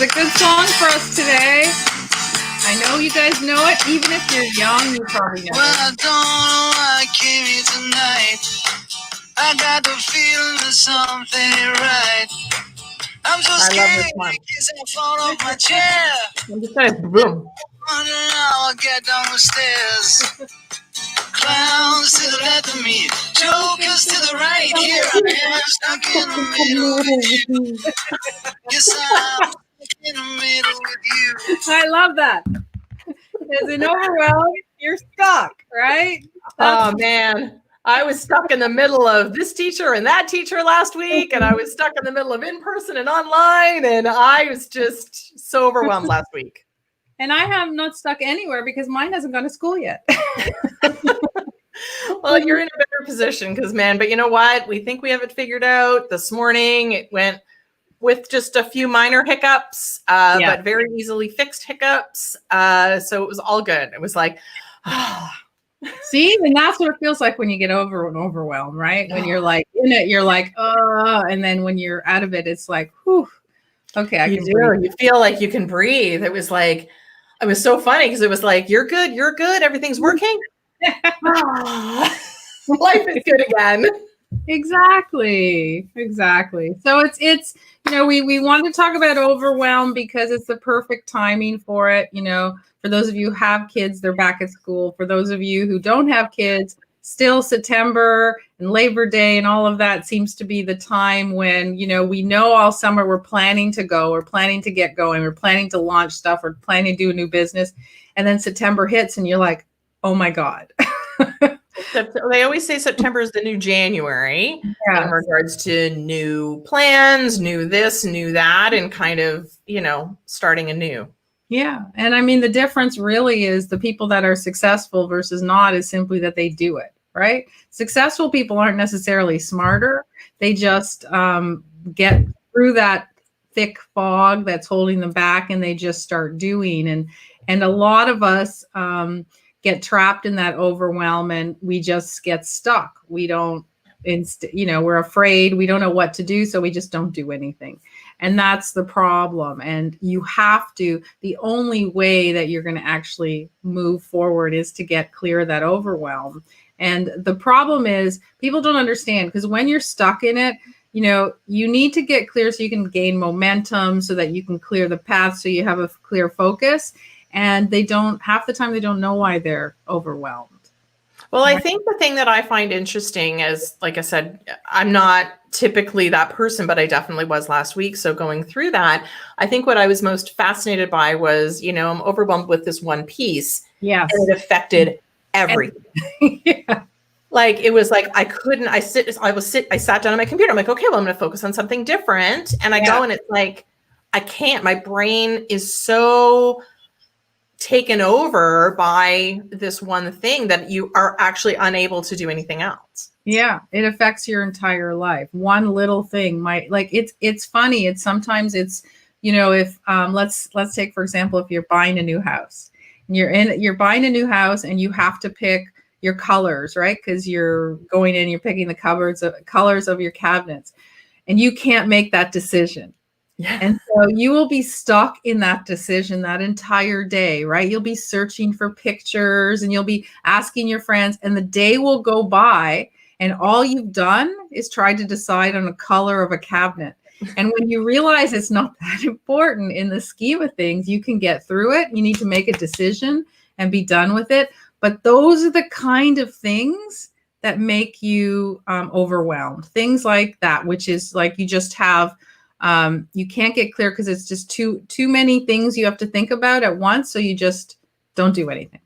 a good song for us today. I know you guys know it. Even if you're young, you probably know it. Well, I don't know why I came here tonight. I got the feeling that something ain't right. I'm so scared in case I fall off my chair. I'm just kind of boom. Wondering how I'll get down the stairs. Clowns to the left of me, jokers to the right. Here I am, stuck in the middle with you. Yes, I'm stuck in the middle with you. I love that. As an overwhelm, you're stuck, right? Oh man, I was stuck in the middle of this teacher and that teacher last week, and I was stuck in the middle of in-person and online, and I was just so overwhelmed last week. And I have not stuck anywhere because mine hasn't gone to school yet. Well, you're in a better position because, man, but you know what? We think we have it figured out. This morning, it went with just a few minor hiccups, but very easily fixed hiccups. So it was all good. It was like, See, and that's what it feels like when you get overwhelmed, right? When you're like in it, you're like, and then when you're out of it, it's like, whew, okay, I can breathe. You feel like you can breathe. It was like, it was so funny because it was like, you're good, everything's working. Life is good again. Exactly. So it's we wanted to talk about overwhelm because it's the perfect timing for it. For those of you who have kids, they're back at school. For those of you who don't have kids, still September and Labor Day and all of that seems to be the time when, we know all summer we're planning to go, we're planning to get going, we're planning to launch stuff, we're planning to do a new business. And then September hits and you're like, oh my God. They always say September is the new January in regards to new plans, new this, new that, and kind of, starting anew. Yeah. And I mean, the difference really is the people that are successful versus not is simply that they do it, right? Successful people aren't necessarily smarter. They just get through that thick fog that's holding them back and they just start doing. And a lot of us get trapped in that overwhelm and we just get stuck. We don't, we're afraid. We don't know what to do. So we just don't do anything. And that's the problem. And you have to, the only way that you're going to actually move forward is to get clear of that overwhelm. And the problem is people don't understand because when you're stuck in it, you need to get clear so you can gain momentum so that you can clear the path so you have a clear focus. And half the time they don't know why they're overwhelmed. Well, I think the thing that I find interesting is, like I said, I'm not typically that person, but I definitely was last week. So going through that, I think what I was most fascinated by was, I'm overwhelmed with this one piece. Yeah. And it affected everything. Yeah. Like, it was like, I sat down on my computer. I'm like, okay, well, I'm going to focus on something different. And I go and it's like, I can't, my brain is so taken over by this one thing that you are actually unable to do anything else. Yeah, it affects your entire life. One little thing might, like, it's funny. Sometimes it's, if let's take, for example, if you're buying a new house and you're buying a new house and you have to pick your colors, right? Because you're going in, you're picking the colors of your cabinets and you can't make that decision. Yeah. And so you will be stuck in that decision that entire day, right? You'll be searching for pictures and you'll be asking your friends and the day will go by and all you've done is try to decide on a color of a cabinet. And when you realize it's not that important in the scheme of things, you can get through it. You need to make a decision and be done with it. But those are the kind of things that make you overwhelmed. Things like that, which is like you just have you can't get clear because it's just too many things you have to think about at once. So you just don't do anything.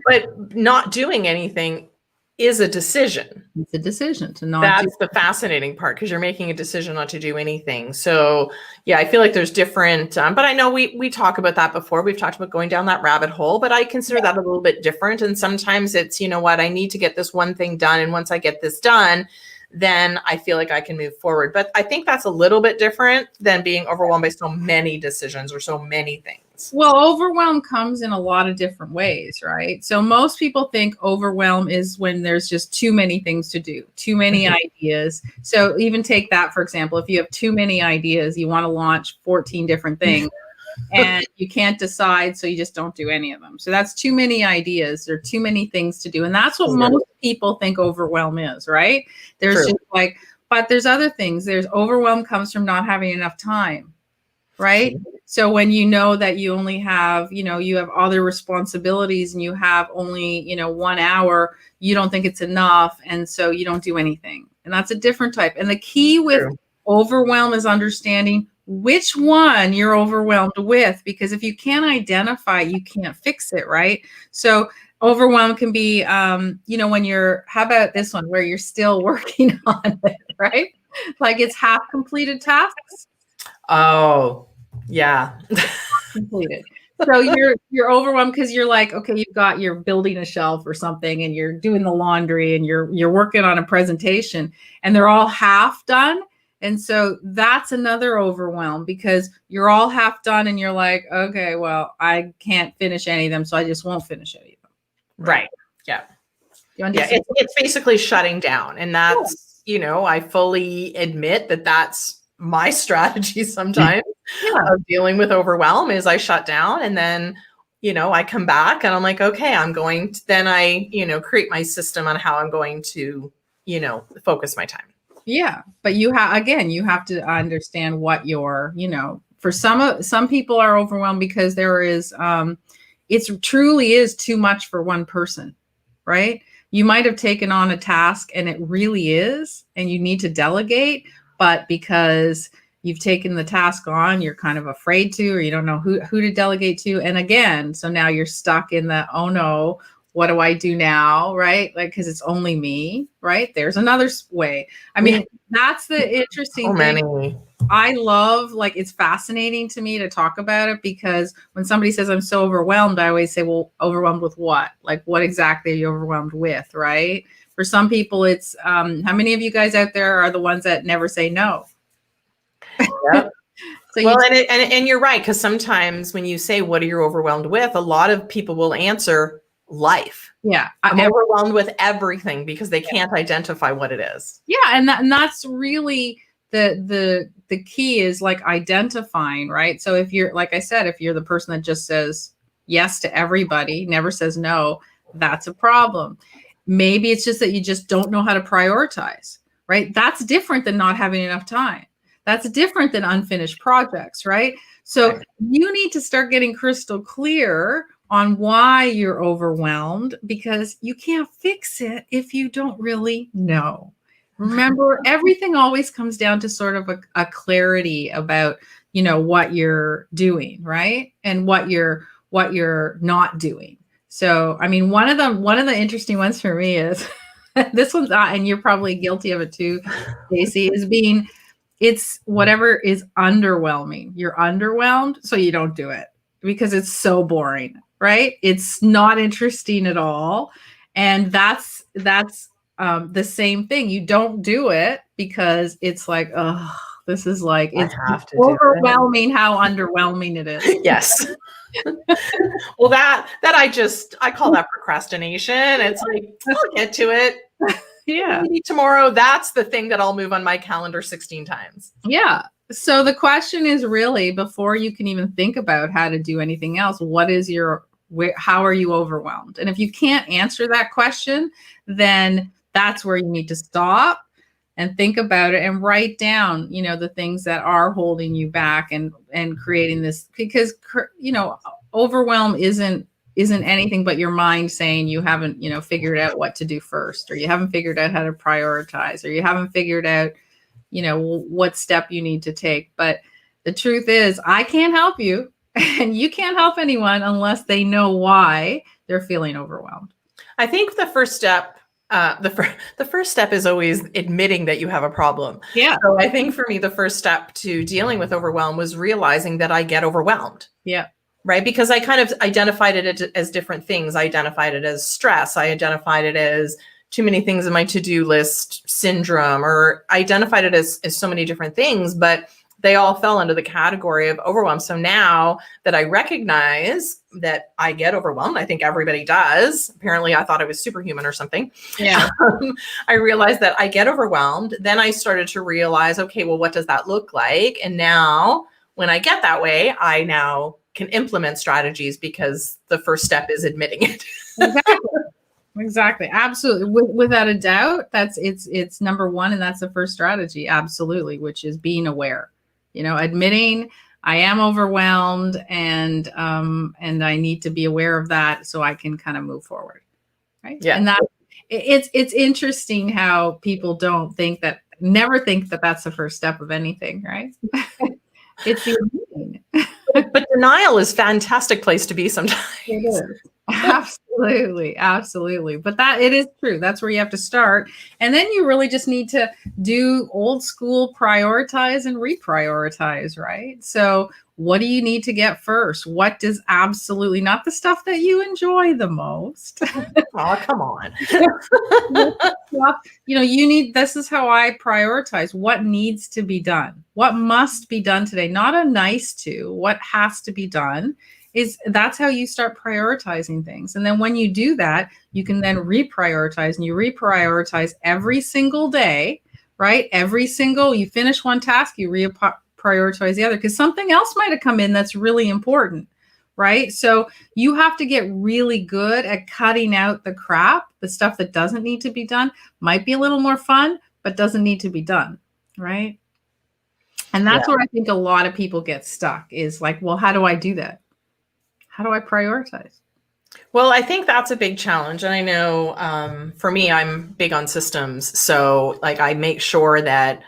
But not doing anything is a decision. It's a decision to not. That's the fascinating part because you're making a decision not to do anything. So yeah, I feel like there's different, but I know we talk about that before. We've talked about going down that rabbit hole, but I consider that a little bit different. And sometimes it's, I need to get this one thing done. And once I get this done, then I feel like I can move forward. But I think that's a little bit different than being overwhelmed by so many decisions or so many things. experience? Well, overwhelm comes in a lot of different ways, right? So most people think overwhelm is when there's just too many things to do, too many ideas. So even take that, for example, if you have too many ideas, you want to launch 14 different things and you can't decide, so you just don't do any of them. So that's too many ideas. There are too many things to do. And that's what most people think overwhelm is, right? There's just like, but there's other things. There's overwhelm comes from not having enough time, right? So when you know that you only have, you have other responsibilities and you have only, 1 hour, you don't think it's enough. And so you don't do anything. And that's a different type. And the key with overwhelm is understanding which one you're overwhelmed with, because if you can't identify, you can't fix it, right? So overwhelm can be, when you're, how about this one, where you're still working on it, right? Like it's half completed tasks. Oh, yeah. Completed. So you're overwhelmed because you're like, okay, you're building a shelf or something and you're doing the laundry and you're working on a presentation and they're all half done. And so that's another overwhelm because you're all half done and you're like, okay, well, I can't finish any of them, so I just won't finish any of them. Right. Yeah. It's basically shutting down. And that's, I fully admit that that's my strategy sometimes of dealing with overwhelm is I shut down and then, I come back and I'm like, okay, I'm going to, then I, create my system on how I'm going to, focus my time. Yeah. But you have to understand what your, for some people are overwhelmed because there is, it truly is too much for one person, right? You might have taken on a task and it really is, and you need to delegate, but because you've taken the task on, you're kind of afraid to, or you don't know who to delegate to. And again, so now you're stuck in the, oh no, what do I do now? Right? Like, cause it's only me, right? There's another way. I mean, that's the interesting thing. I love, like, it's fascinating to me to talk about it because when somebody says I'm so overwhelmed, I always say, well, overwhelmed with what? Like, what exactly are you overwhelmed with? Right? For some people, it's, how many of you guys out there are the ones that never say no? Yeah. So and you're right. Cause sometimes when you say, what are you overwhelmed with? A lot of people will answer life. Yeah. I'm overwhelmed with everything because they can't identify what it is. Yeah. And that's really the key is like identifying, right? So if you're, like I said, if you're the person that just says yes to everybody, never says no, that's a problem. Maybe it's just that you just don't know how to prioritize, right? That's different than not having enough time. That's different than unfinished projects, right? So you need to start getting crystal clear on why you're overwhelmed because you can't fix it if you don't really know. Remember, everything always comes down to sort of a clarity about, what you're doing, right? And what you're not doing. So, I mean, one of the interesting ones for me is this one's, and you're probably guilty of it too, Stacey, it's whatever is underwhelming. You're underwhelmed, so you don't do it because it's so boring, right? It's not interesting at all. And that's the same thing. You don't do it because it's like, oh, this is like, it's overwhelming how underwhelming it is. Yes. Well, I call that procrastination. It's like, I'll get to it. Yeah. Maybe tomorrow. That's the thing that I'll move on my calendar 16 times. Yeah. So the question is really, before you can even think about how to do anything else, how are you overwhelmed? And if you can't answer that question, then that's where you need to stop and think about it and write down, the things that are holding you back and creating this, because, overwhelm isn't anything but your mind saying you haven't, figured out what to do first, or you haven't figured out how to prioritize, or you haven't figured out, what step you need to take. But the truth is, I can't help you and you can't help anyone unless they know why they're feeling overwhelmed. I think the first step, the first step is always admitting that you have a problem. Yeah. So I think for me, the first step to dealing with overwhelm was realizing that I get overwhelmed. Yeah. Right. Because I kind of identified it as different things. I identified it as stress. I identified it as too many things in my to-do list syndrome, or I identified it as so many different things. But they all fell under the category of overwhelm. So now that I recognize that I get overwhelmed, I think everybody does. Apparently I thought I was superhuman or something. Yeah. I realized that I get overwhelmed. Then I started to realize, okay, well, what does that look like? And now when I get that way, I now can implement strategies because the first step is admitting it. Exactly. Absolutely. Without a doubt, it's number one. And that's the first strategy. Absolutely. Which is being aware, admitting I am overwhelmed and I need to be aware of that so I can kind of move forward. Right. Yeah. And it's interesting how people never think that that's the first step of anything. Right. It's the admitting. But denial is a fantastic place to be sometimes. It is. Absolutely. Absolutely. But it is true. That's where you have to start. And then you really just need to do old school prioritize and reprioritize, right? So what do you need to get first? What does absolutely not the stuff that you enjoy the most? Oh, come on. This is how I prioritize what needs to be done, what must be done today, not a nice to, what has to be done. That's how you start prioritizing things. And then when you do that, you can then reprioritize, and you reprioritize every single day, right? You finish one task, you reprioritize the other because something else might have come in that's really important, right? So you have to get really good at cutting out the crap, the stuff that doesn't need to be done, might be a little more fun, but doesn't need to be done, right? And that's where I think a lot of people get stuck is like, well, how do I do that? How do I prioritize? Well, I think that's a big challenge. And I know for me, I'm big on systems. So like I make sure that,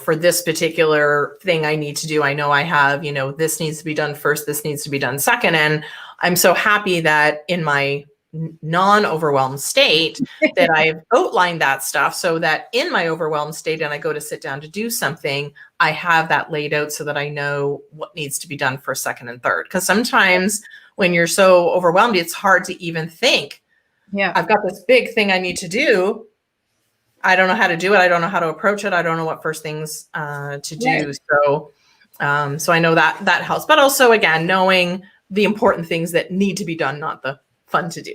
for this particular thing I need to do, I know I have, this needs to be done first, this needs to be done second. And I'm so happy that in my non-overwhelmed state that I've outlined that stuff so that in my overwhelmed state and I go to sit down to do something, I have that laid out so that I know what needs to be done for second and third. Because sometimes when you're so overwhelmed, it's hard to even think, I've got this big thing I need to do. I don't know how to do it. I don't know how to approach it. I don't know what first things to do. So I know that helps. But also, again, knowing the important things that need to be done, not the fun to do.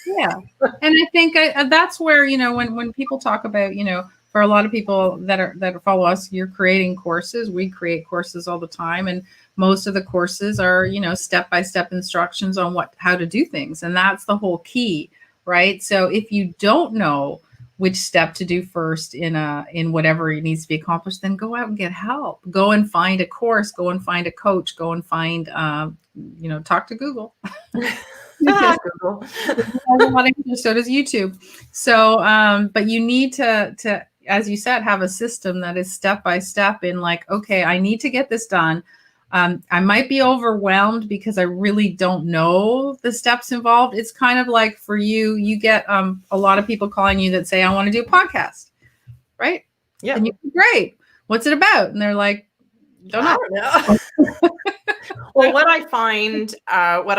Yeah. And I think that's where, when people talk about, for a lot of people that follow us, you're creating courses. We create courses all the time. And most of the courses are, step-by-step instructions on how to do things. And that's the whole key, right? So if you don't know which step to do first in whatever needs to be accomplished, then go out and get help. Go and find a course, go and find a coach, go and find, talk to Google. Google. So does YouTube. So, but you need to, as you said, have a system that is step by step in like, okay, I need to get this done. I might be overwhelmed because I really don't know the steps involved. It's kind of like for you get a lot of people calling you that say, I want to do a podcast, right? Yeah. And you're great. What's it about? And they're like, don't know. Well, what I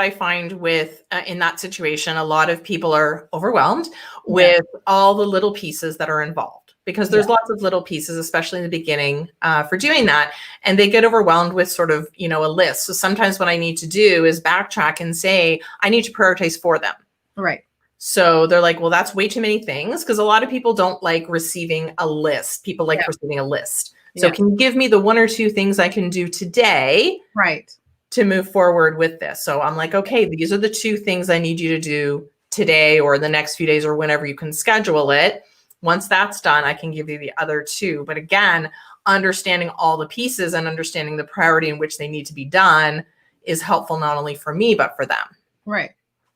find with in that situation, a lot of people are overwhelmed with all the little pieces that are involved because there's lots of little pieces, especially in the beginning for doing that. And they get overwhelmed with sort of, a list. So sometimes what I need to do is backtrack and say, I need to prioritize for them. Right. So they're like, well, that's way too many things because a lot of people don't like receiving a list. People like receiving a list. So can you give me the one or two things I can do today? Right. To move forward with this. So I'm like, okay, these are the two things I need you to do today or the next few days or whenever you can schedule it. Once that's done, I can give you the other two. But again, understanding all the pieces and understanding the priority in which they need to be done is helpful not only for me, but for them. Right.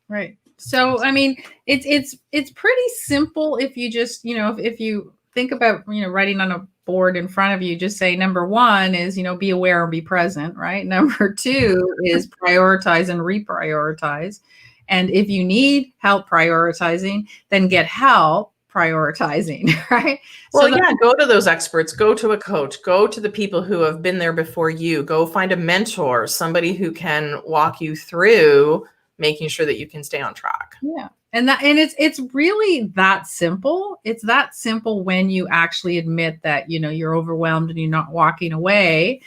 Right. So, I mean, it's pretty simple if you just, if you think about, writing on a board in front of you, just say number one is, be aware and be present, right? Number two is prioritize and reprioritize. And if you need help prioritizing, then get help prioritizing, right? Well, go to those experts, go to a coach, go to the people who have been there before you, go find a mentor, somebody who can walk you through making sure that you can stay on track. Yeah. And it's really that simple. It's that simple when you actually admit that, you're overwhelmed and you're not walking away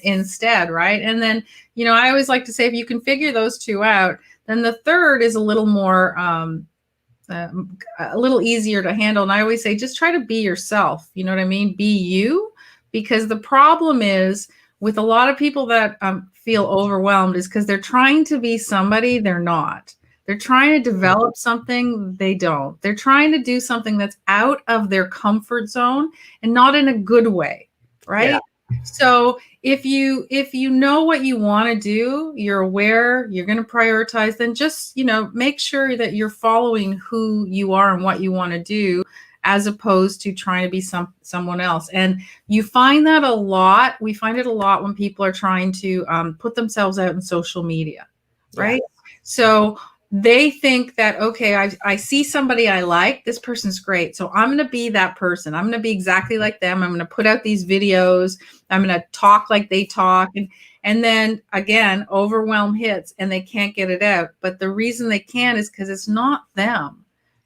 instead, right? And then, I always like to say, if you can figure those two out, then the third is a little more a little easier to handle. And I always say, just try to be yourself. You know what I mean? Be you, because the problem is with a lot of people that feel overwhelmed is because they're trying to be somebody they're not. They're trying to develop something they don't. They're trying to do something that's out of their comfort zone and not in a good way, right? Yeah. So if you know what you want to do, you're aware, you're going to prioritize, then just, make sure that you're following who you are and what you want to do, as opposed to trying to be someone else. And you find that a lot. We find it a lot when people are trying to put themselves out in social media, right? Yeah. So they think that, okay, I see somebody I like, this person's great, so I'm going to be that person. I'm going to be exactly like them. I'm going to put out these videos. I'm going to talk like they talk. And then again, overwhelm hits and they can't get it out. But the reason they can't is because it's not them.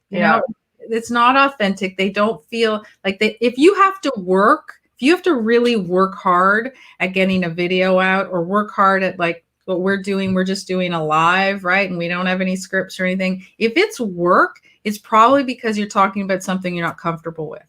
You know, it's not authentic. They don't feel like if you have to really work hard at getting a video out, or work hard at like what we're doing, we're just doing a live, right? And we don't have any scripts or anything. If it's work, it's probably because you're talking about something you're not comfortable with.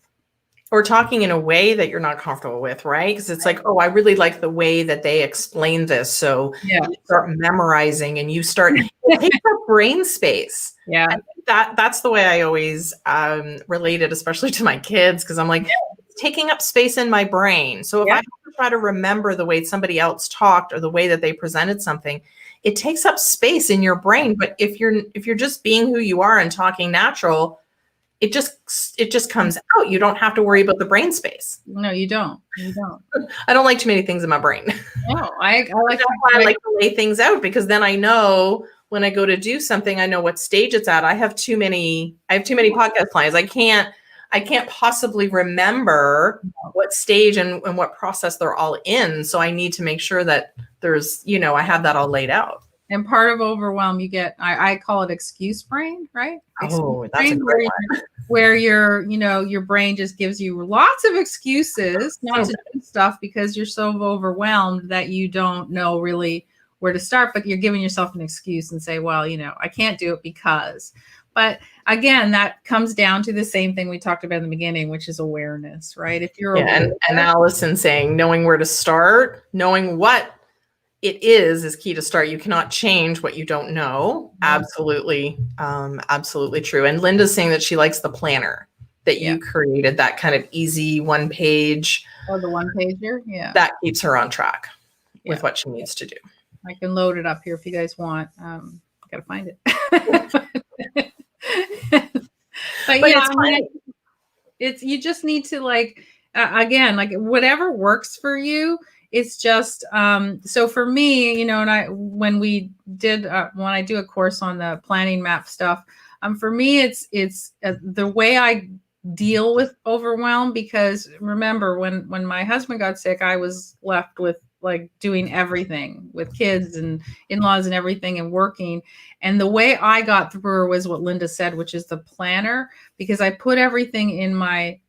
Or talking in a way that you're not comfortable with, right? Because it's like, oh, I really like the way that they explain this. So you start memorizing and you start take up brain space. Yeah. I think that's the way I always relate it, especially to my kids, because I'm like, it's taking up space in my brain. So if I have to try to remember the way somebody else talked or the way that they presented something, it takes up space in your brain. But if you're just being who you are and talking natural, it just comes out. You don't have to worry about the brain space. No, you don't. I don't like too many things in my brain. No, I like I like to lay things out, because then I know when I go to do something, I know what stage it's at. I have too many podcast clients. I can't possibly remember what stage and what process they're all in. So I need to make sure that there's, I have that all laid out. And part of overwhelm, you get, I call it excuse brain, right? Oh, that's a great one. Where your brain just gives you lots of excuses not to do stuff because you're so overwhelmed that you don't know really where to start, but you're giving yourself an excuse and say, well, I can't do it because. But again, that comes down to the same thing we talked about in the beginning, which is awareness, right? If you're and Allison saying knowing where to start, knowing what it is key to start. You cannot change what you don't know. Absolutely. Absolutely true. And Linda's saying that she likes the planner that you created, that kind of easy one page. Oh, the one pager. Yeah. That keeps her on track with what she needs to do. I can load it up here if you guys want. I got to find it. but it's you just need to again, whatever works for you. It's just so for me, and when I do a course on the planning map stuff, for me it's the way I deal with overwhelm, because remember when my husband got sick, I was left with doing everything with kids and in-laws and everything and working. And the way I got through was what Linda said, which is the planner, because I put everything in my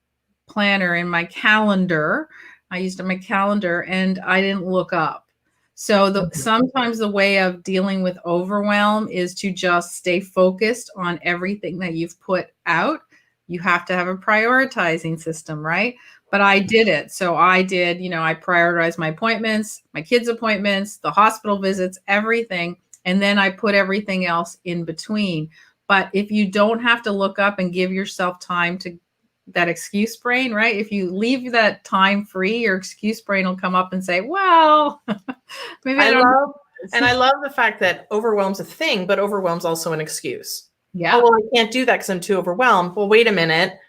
planner, in my calendar. I used my calendar and I didn't look up. So sometimes the way of dealing with overwhelm is to just stay focused on everything that you've put out. You have to have a prioritizing system, right? But I did it. So I did, I prioritized my appointments, my kids' appointments, the hospital visits, everything. And then I put everything else in between. But if you don't have to look up and give yourself time to that excuse brain, right? If you leave that time free, your excuse brain will come up and say, well, maybe I love the fact that overwhelm's a thing, but overwhelm's also an excuse. Yeah. Oh, well, I can't do that because I'm too overwhelmed. Well, wait a minute.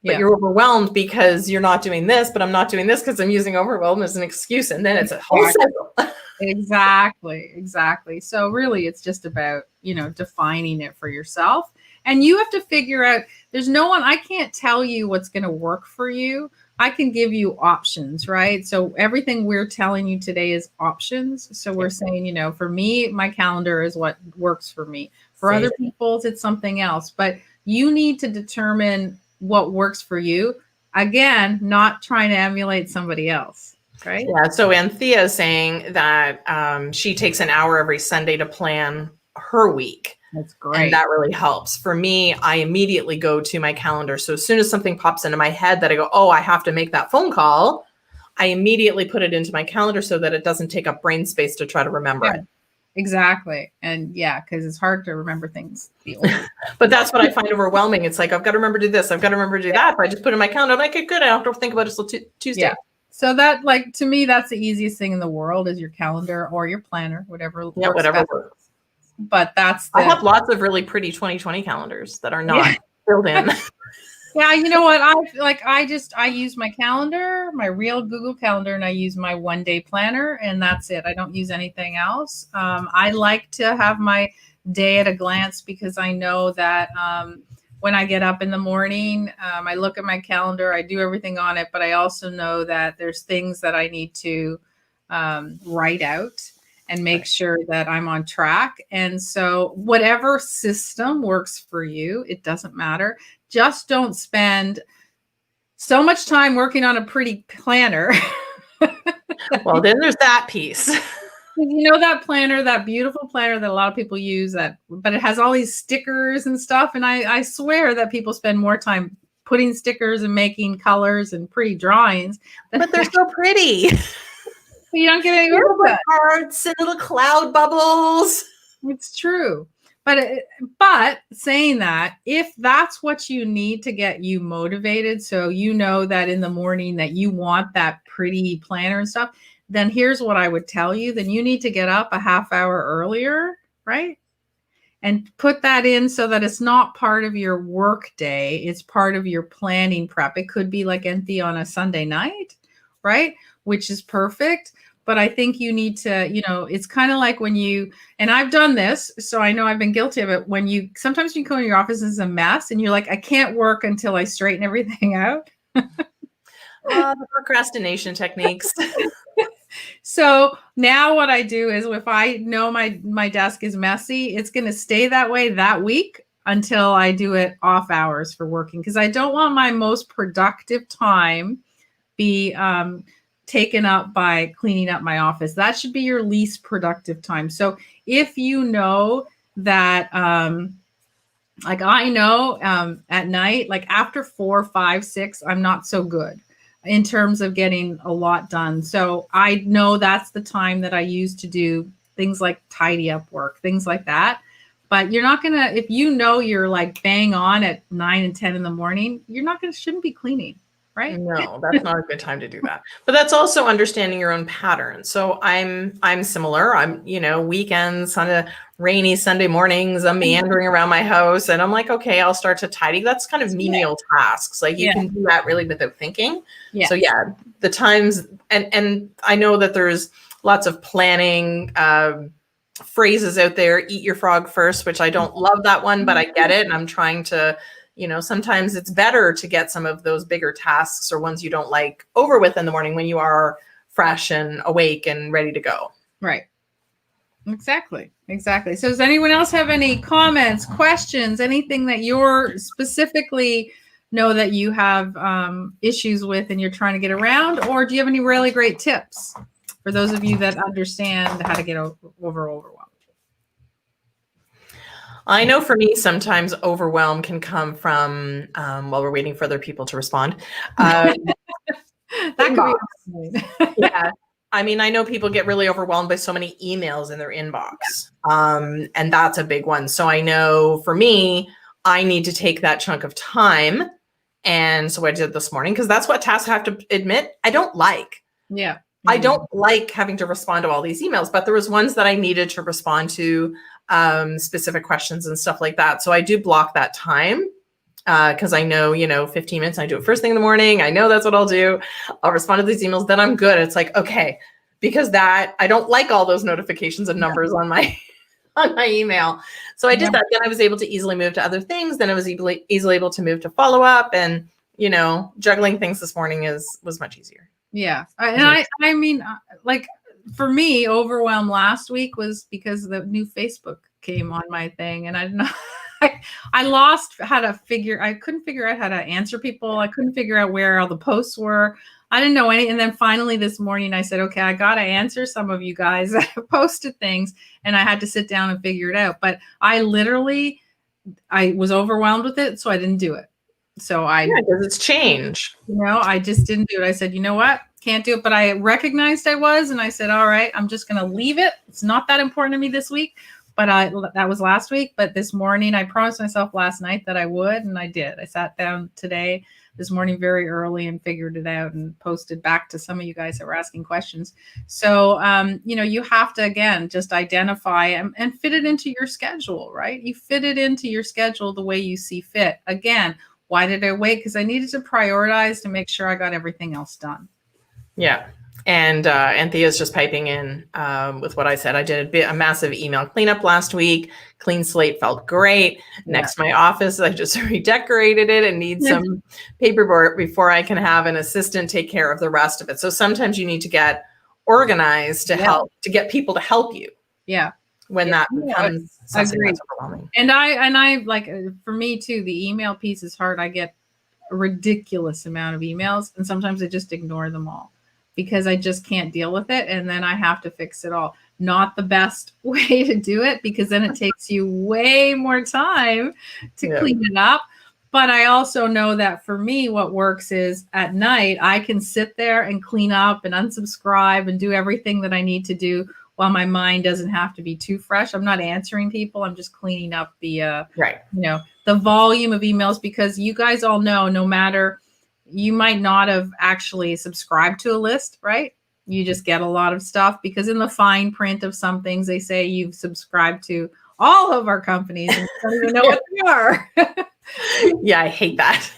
But you're overwhelmed because you're not doing this, but I'm not doing this because I'm using overwhelm as an excuse. And then it's a whole cycle. Exactly. So really it's just about, defining it for yourself. And you have to figure out, there's no one, I can't tell you what's going to work for you. I can give you options, right? So everything we're telling you today is options. So we're saying, for me, my calendar is what works for me. For other people's, it's something else. But you need to determine what works for you. Again, not trying to emulate somebody else. Right. Yeah. So Anthea is saying that she takes an hour every Sunday to plan her week. That's great. And that really helps. For me, I immediately go to my calendar. So as soon as something pops into my head that I go, oh, I have to make that phone call, I immediately put it into my calendar so that it doesn't take up brain space to try to remember it. Exactly. And yeah, because it's hard to remember things. But that's what I find overwhelming. It's like, I've got to remember to do this. I've got to remember to do that. If I just put it in my calendar, I'm like, okay, good. I don't have to think about it until Tuesday. Yeah. So that, like, to me, that's the easiest thing in the world is your calendar or your planner, whatever. Yeah, whatever works. But that's I have lots of really pretty 2020 calendars that are not filled in. Yeah, you know what? I use my calendar, my real Google Calendar, and I use my one-day planner, and that's it. I don't use anything else. I like to have my day at a glance because I know that when I get up in the morning, I look at my calendar, I do everything on it, but I also know that there's things that I need to write out and make sure that I'm on track. And so whatever system works for you, it doesn't matter. Just don't spend so much time working on a pretty planner. Well, then there's that piece. You know, that planner, that beautiful planner that a lot of people use, but it has all these stickers and stuff. And I swear that people spend more time putting stickers and making colors and pretty drawings. But they're so pretty. You don't get any work done. Hearts and little cloud bubbles. It's true. But saying that, if that's what you need to get you motivated, so you know that in the morning that you want that pretty planner and stuff, then here's what I would tell you. Then you need to get up a half hour earlier, right? And put that in so that it's not part of your work day. It's part of your planning prep. It could be like Enthi on a Sunday night, right? Which is perfect. But I think you need to, it's kind of like when and I've done this, so I know I've been guilty of it. Sometimes you go in your office and it's a mess and you're like, I can't work until I straighten everything out. The procrastination techniques. So now what I do is if I know my desk is messy, it's going to stay that way that week until I do it off hours for working. Because I don't want my most productive time be taken up by cleaning up my office. That should be your least productive time. So if you know that, like I know at night, like after 4, 5, 6, I'm not so good in terms of getting a lot done. So I know that's the time that I use to do things like tidy up work, things like that. But you're not going to, if you know you're like bang on at 9 and 10 in the morning, shouldn't be cleaning. Right? No, that's not a good time to do that. But that's also understanding your own patterns. So I'm similar. I'm, weekends, on a rainy Sunday mornings, I'm meandering around my house and I'm like, okay, I'll start to tidy. That's kind of menial tasks. Like you can do that really without thinking. Yeah. So the times, and I know that there's lots of planning phrases out there, eat your frog first, which I don't love that one, but I get it. And I'm trying to, sometimes it's better to get some of those bigger tasks or ones you don't like over with in the morning when you are fresh and awake and ready to go. Right. Exactly. So does anyone else have any comments, questions, anything that you're specifically know that you have issues with and you're trying to get around? Or do you have any really great tips for those of you that understand how to get over overwhelmed? I know for me, sometimes overwhelm can come from while we're waiting for other people to respond. That could be. Yeah. I mean, I know people get really overwhelmed by so many emails in their inbox. And that's a big one. So I know for me, I need to take that chunk of time. And so I did this morning because that's what tasks I have to admit I don't like. Yeah. I don't like having to respond to all these emails, but there was ones that I needed to respond to specific questions and stuff like that. So I do block that time because I know, 15 minutes, I do it first thing in the morning. I know that's what I'll do. I'll respond to these emails. Then I'm good. It's like, okay, because I don't like all those notifications and numbers on my email. So I did that. Then I was able to easily move to other things. Then I was easily able to move to follow up and, juggling things this morning was much easier. Yeah. I mean, like for me, overwhelm last week was because of the new Facebook came on my thing, and I didn't know. I lost how to figure. I couldn't figure out how to answer people. I couldn't figure out where all the posts were. I didn't know any. And then finally this morning, I said, okay, I got to answer some of you guys that have posted things, and I had to sit down and figure it out. But I was overwhelmed with it, so I didn't do it. So because it's change. I just didn't do it. I said, you know what? Can't do it. But I recognized I was, and I said, all right, I'm just going to leave it. It's not that important to me this week. But that was last week. But this morning, I promised myself last night that I would, and I did. I sat down this morning very early and figured it out and posted back to some of you guys that were asking questions. So, you have to, again, just identify and fit it into your schedule, right? You fit it into your schedule the way you see fit. Again, why did I wait? Because I needed to prioritize to make sure I got everything else done. Yeah. And Thea's just piping in with what I said. I did a massive email cleanup last week. Clean slate felt great. Yeah. Next to my office, I just redecorated it and need some paperwork before I can have an assistant take care of the rest of it. So sometimes you need to get organized to help, to get people to help you. Yeah. When that becomes something that's overwhelming. And I like, for me too, the email piece is hard. I get a ridiculous amount of emails, and sometimes I just ignore them all, because I just can't deal with it. And then I have to fix it all. Not the best way to do it, because then it takes you way more time to clean it up. But I also know that for me, what works is at night, I can sit there and clean up and unsubscribe and do everything that I need to do while my mind doesn't have to be too fresh. I'm not answering people. I'm just cleaning up the, the volume of emails, because you guys all know, no matter, you might not have actually subscribed to a list, right? You just get a lot of stuff, because in the fine print of some things, they say you've subscribed to all of our companies and you don't even know what they are. Yeah, I hate that.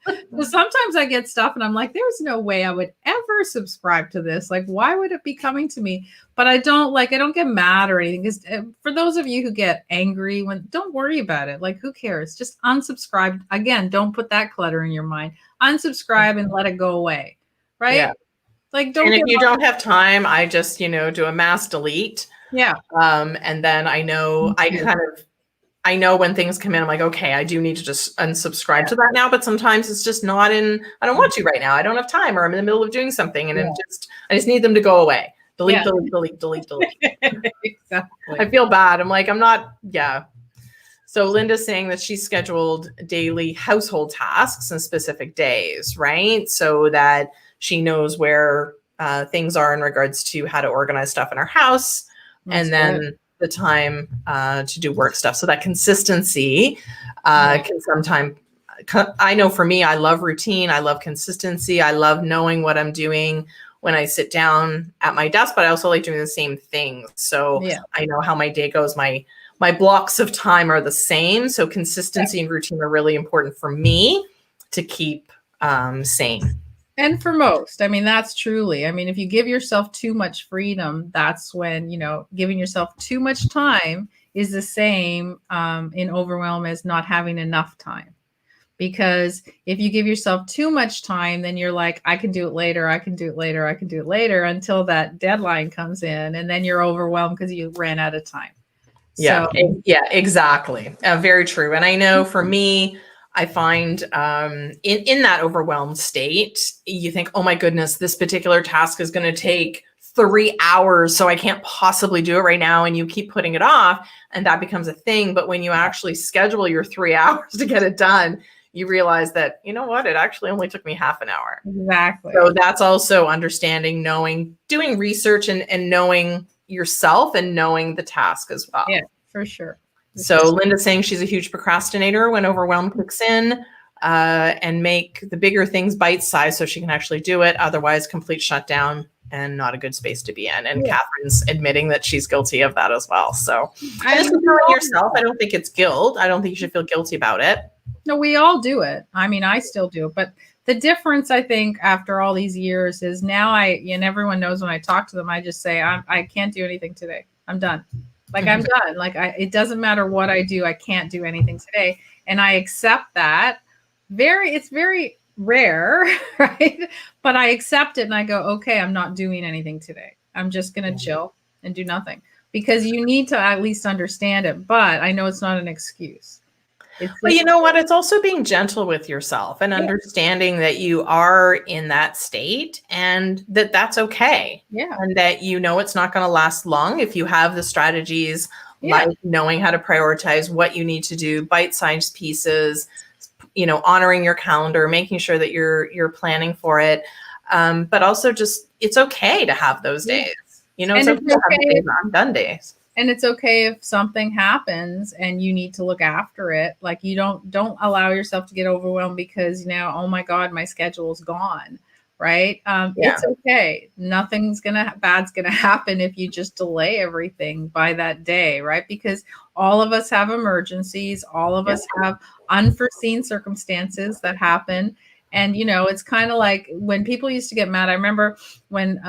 So sometimes I get stuff and I'm like, there's no way I would ever subscribe to this. Like, why would it be coming to me? But I don't get mad or anything. Because for those of you who get angry, don't worry about it. Like, who cares? Just unsubscribe. Again, don't put that clutter in your mind. Unsubscribe and let it go away. Right? Yeah. Like, don't. And if you don't have time, I just, do a mass delete. Yeah. And then I know I know when things come in, I'm like, okay, I do need to just unsubscribe to that now. But sometimes it's just not I don't want to right now. I don't have time, or I'm in the middle of doing something, and I just need them to go away. Delete. Exactly. I feel bad. I'm like, I'm not. Yeah. So Linda's saying that she's scheduled daily household tasks and specific days, right? So that she knows where things are in regards to how to organize stuff in our house. That's and then good. The time to do work stuff. So that consistency can sometimes, I know for me, I love routine. I love consistency. I love knowing what I'm doing when I sit down at my desk, but I also like doing the same thing. So I know how my day goes. My blocks of time are the same. So consistency and routine are really important for me to keep sane. And for most, I mean, that's truly, I mean, if you give yourself too much freedom, that's when, giving yourself too much time is the same in overwhelm as not having enough time. Because if you give yourself too much time, then you're like, I can do it later. I can do it later. I can do it later, until that deadline comes in, and then you're overwhelmed because you ran out of time. Yeah, exactly. Very true. And I know for me, I find in that overwhelmed state, you think, oh my goodness, this particular task is going to take 3 hours, so I can't possibly do it right now. And you keep putting it off, and that becomes a thing. But when you actually schedule your 3 hours to get it done, you realize that, you know what, it actually only took me half an hour. Exactly. So that's also understanding, knowing, doing research and knowing yourself and knowing the task as well. Yeah, for sure. So Linda's saying she's a huge procrastinator when overwhelm kicks in, and make the bigger things bite-sized so she can actually do it. Otherwise, complete shutdown and not a good space to be in. And Catherine's admitting that she's guilty of that as well. So just knowing yourself, I don't think it's guilt. I don't think you should feel guilty about it. No, we all do it. I mean, I still do it. But the difference, I think, after all these years is now and everyone knows when I talk to them, I just say, I can't do anything today. I'm done. Like, I'm done. Like, it doesn't matter what I do. I can't do anything today. And I accept that. It's very rare, right? But I accept it and I go, okay, I'm not doing anything today. I'm just going to chill and do nothing. because you need to at least understand it. But I know it's not an excuse. It's But just, you know what? It's also being gentle with yourself and yeah, understanding that you are in that state and that that's okay. yeah, And that you know it's not going to last long if you have the strategies yeah, like knowing how to prioritize what you need to do, bite-sized pieces, you know, honoring your calendar, making sure that you're planning for it. But also just it's okay to have those yeah. days. You know, it's And okay it's to have the okay. days that aren't done days. And it's okay if something happens and you need to look after it. Like, you don't allow yourself to get overwhelmed because now, oh my God, my schedule's gone. Right. Yeah. It's okay. Nothing's bad's gonna happen if you just delay everything by that day, right? Because all of us have emergencies, all of Yeah. us have unforeseen circumstances that happen. And it's kind of like when people used to get mad. I remember when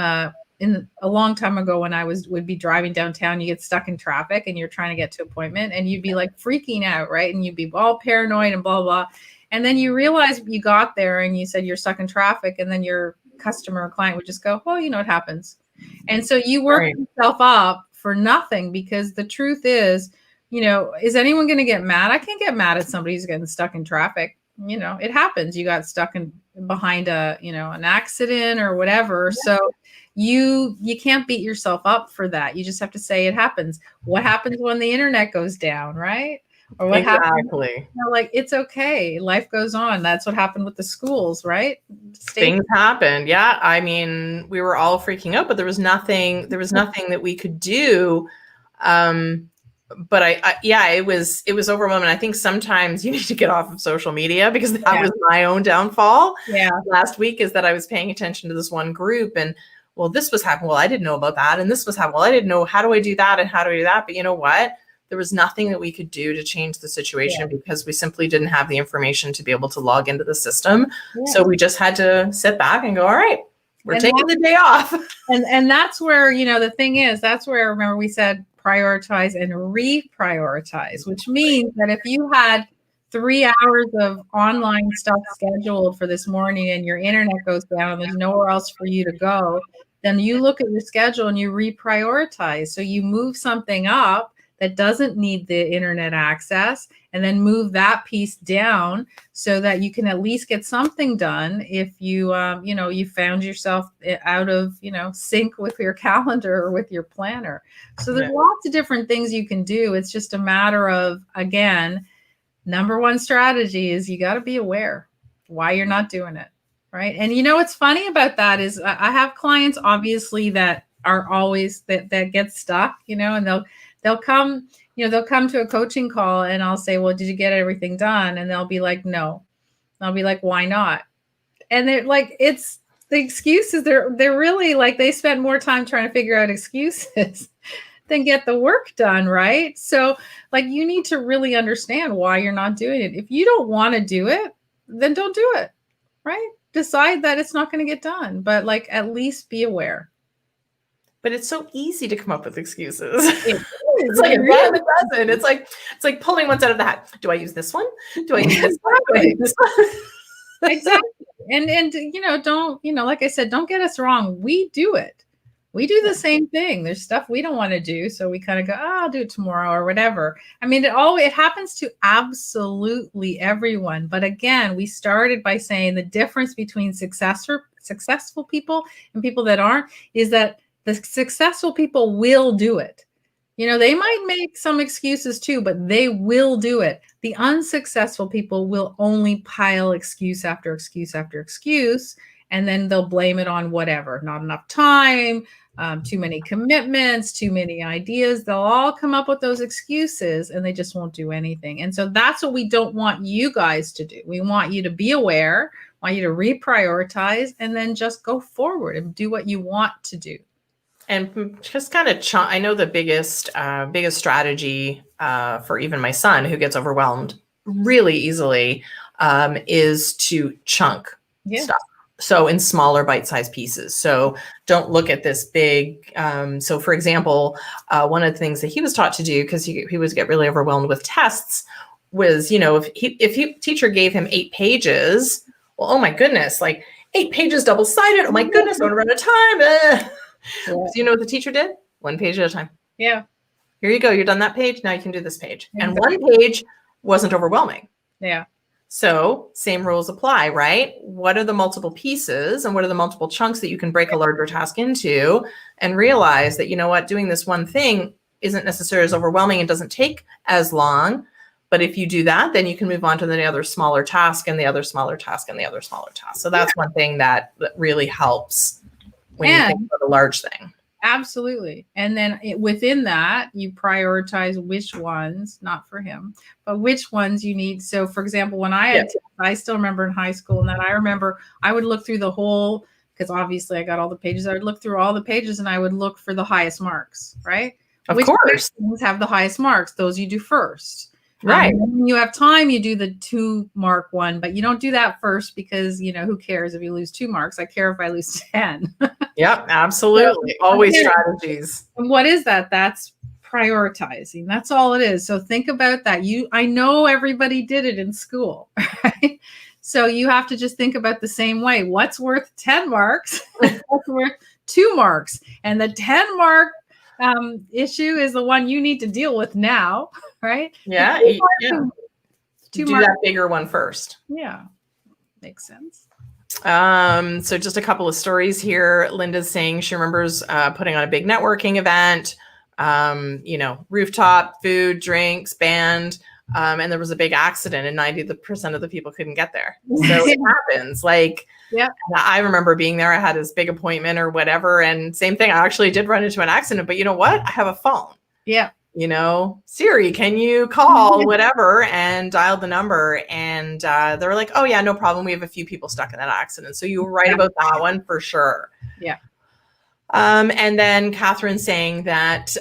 in a long time ago when I would be driving downtown, you get stuck in traffic and you're trying to get to an appointment and you'd be like freaking out, right? And you'd be all paranoid and blah, blah. And then you realize you got there and you said you're stuck in traffic, and then your customer or client would just go, well, it happens. And so you work Right. yourself up for nothing, because the truth is, is anyone going to get mad? I can't get mad at somebody who's getting stuck in traffic. It happens. You got stuck behind an accident or whatever. Yeah. So you can't beat yourself up for that. You just have to say it happens. What happens when the internet goes down, right? Or what happens? Like, it's okay. Life goes on. That's what happened with the schools, right? Things happened. Yeah. I mean, we were all freaking out, but there was nothing that we could do. But it was overwhelming. I think sometimes you need to get off of social media, because that was my own downfall. Yeah. Last week is that I was paying attention to this one group and, well, this was happening. Well, I didn't know about that. And this was happening. Well, I didn't know, how do I do that? And how do I do that? But you know what? There was nothing that we could do to change the situation because we simply didn't have the information to be able to log into the system. Yeah. So we just had to sit back and go, all right, we're taking the day off. And that's where, the thing is, that's where, remember we said prioritize and reprioritize, which means that if you had 3 hours of online stuff scheduled for this morning and your internet goes down and there's nowhere else for you to go, then you look at your schedule and you reprioritize. So you move something up that doesn't need the internet access, and then move that piece down so that you can at least get something done if you, you found yourself out of, sync with your calendar or with your planner. So there's lots of different things you can do. It's just a matter of, again, number one strategy is you got to be aware why you're not doing it. Right. And what's funny about that is I have clients, obviously, that are always that get stuck, and they'll come to a coaching call and I'll say, well, did you get everything done? And they'll be like, no. And I'll be like, why not? And they're like, it's the excuses. They're really like, they spent more time trying to figure out excuses than get the work done. Right. So like, you need to really understand why you're not doing it. If you don't want to do it, then don't do it. Right. Decide that it's not going to get done, but like, at least be aware. But it's so easy to come up with excuses. It's like really doesn't. It's like pulling ones out of the hat. Do I use this one? Do I use this one? Do I use this one? Exactly. And don't, like I said, don't get us wrong. We do it. We do the same thing. There's stuff we don't want to do, so we kind of go, I'll do it tomorrow or whatever. I mean, it happens to absolutely everyone. But again, we started by saying the difference between successful people and people that aren't is that the successful people will do it. They might make some excuses too, but they will do it. The unsuccessful people will only pile excuse after excuse after excuse, and then they'll blame it on whatever. Not enough time, too many commitments, too many ideas. They'll all come up with those excuses and they just won't do anything. And so that's what we don't want you guys to do. We want you to be aware, want you to reprioritize, and then just go forward and do what you want to do. And just kind of I know the biggest strategy for even my son, who gets overwhelmed really easily, is to chunk stuff. So in smaller bite-sized pieces. So don't look at this big. So for example, one of the things that he was taught to do, because he was get really overwhelmed with tests, was, if teacher gave him 8 pages, well, oh my goodness, like 8 pages double-sided. Oh my goodness, I'm going to run out of time. So you know what the teacher did? 1 page at a time. Yeah. Here you go. You're done that page. Now you can do this page. And Exactly. one page wasn't overwhelming. Yeah. So same rules apply, right? What are the multiple pieces and what are the multiple chunks that you can break a larger task into and realize that, you know what, doing this one thing isn't necessarily as overwhelming and doesn't take as long. But if you do that, then you can move on to the other smaller task and the other smaller task and the other smaller task. So that's one thing that really helps when you think about a large thing. Absolutely. And then within that, you prioritize which ones, not for him, but which ones you need. So for example, when I still remember in high school and that I remember I would look through the whole, because obviously I got all the pages. I would look through all the pages and I would look for the highest marks, right? Of Which course. things have the highest marks? Those you do first. Right. When you have time, you do the 2 mark one, but you don't do that first because, who cares if you lose 2 marks? I care if I lose 10. Yep, absolutely. Always strategies. And what is that? That's prioritizing. That's all it is. So think about that. I know everybody did it in school, right? So you have to just think about the same way. What's worth 10 marks? What's worth 2 marks? And the 10 mark issue is the one you need to deal with now, right? Yeah. Do that bigger one first. Yeah. Makes sense. So just a couple of stories here. Linda's saying she remembers putting on a big networking event, rooftop, food, drinks, band, and there was a big accident and 90% of the people couldn't get there. So it happens. Yeah. I remember being there. I had this big appointment or whatever. And same thing. I actually did run into an accident, but you know what? I have a phone. Yeah. Siri, can you call whatever, and dialed the number, and they were like, oh yeah, no problem. We have a few people stuck in that accident. So you were right about that one for sure. Yeah. And then Catherine saying that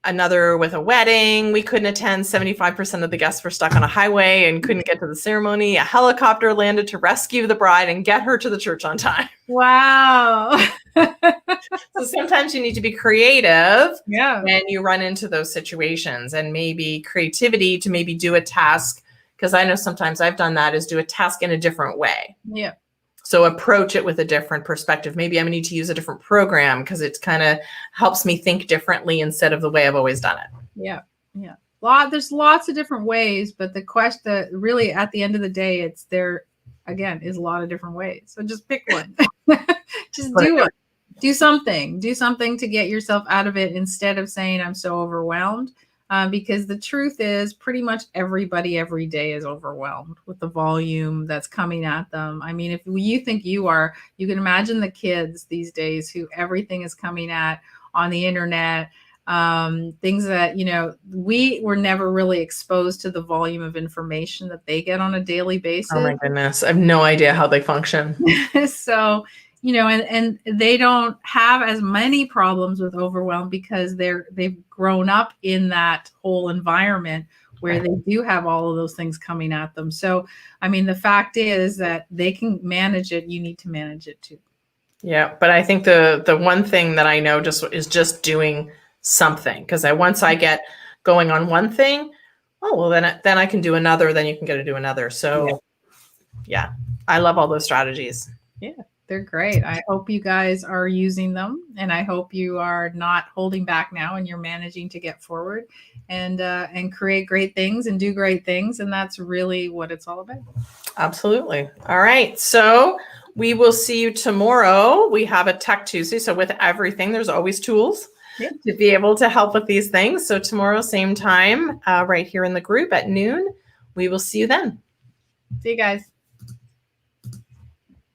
another with a wedding, we couldn't attend. 75% of the guests were stuck on a highway and couldn't get to the ceremony. A helicopter landed to rescue the bride and get her to the church on time. Wow. So sometimes you need to be creative when you run into those situations, and maybe creativity to maybe do a task. Because I know sometimes I've done that, is do a task in a different way. Yeah. So approach it with a different perspective. Maybe I'm going to need to use a different program because it kind of helps me think differently instead of the way I've always done it. Yeah. Yeah. There's lots of different ways, but the question really at the end of the day, is a lot of different ways. So just pick one. Just do it. Do something to get yourself out of it instead of saying I'm so overwhelmed. Because the truth is pretty much everybody every day is overwhelmed with the volume that's coming at them. I mean, if you think you can imagine the kids these days who everything is coming at on the internet, things that, we were never really exposed to the volume of information that they get on a daily basis. Oh my goodness. I have no idea how they function. So, and they don't have as many problems with overwhelm because they've grown up in that whole environment where they do have all of those things coming at them. So, I mean, the fact is that they can manage it. You need to manage it too. Yeah. But I think the one thing that I know is just doing something, because once I get going on one thing, then I can do another, then you can get to do another. So yeah, I love all those strategies. Yeah. They're great. I hope you guys are using them, and I hope you are not holding back now and you're managing to get forward and create great things and do great things. And that's really what it's all about. Absolutely. All right. So we will see you tomorrow. We have a Tech Tuesday. So with everything, there's always tools to be able to help with these things. So tomorrow, same time, right here in the group at noon, we will see you then. See you guys.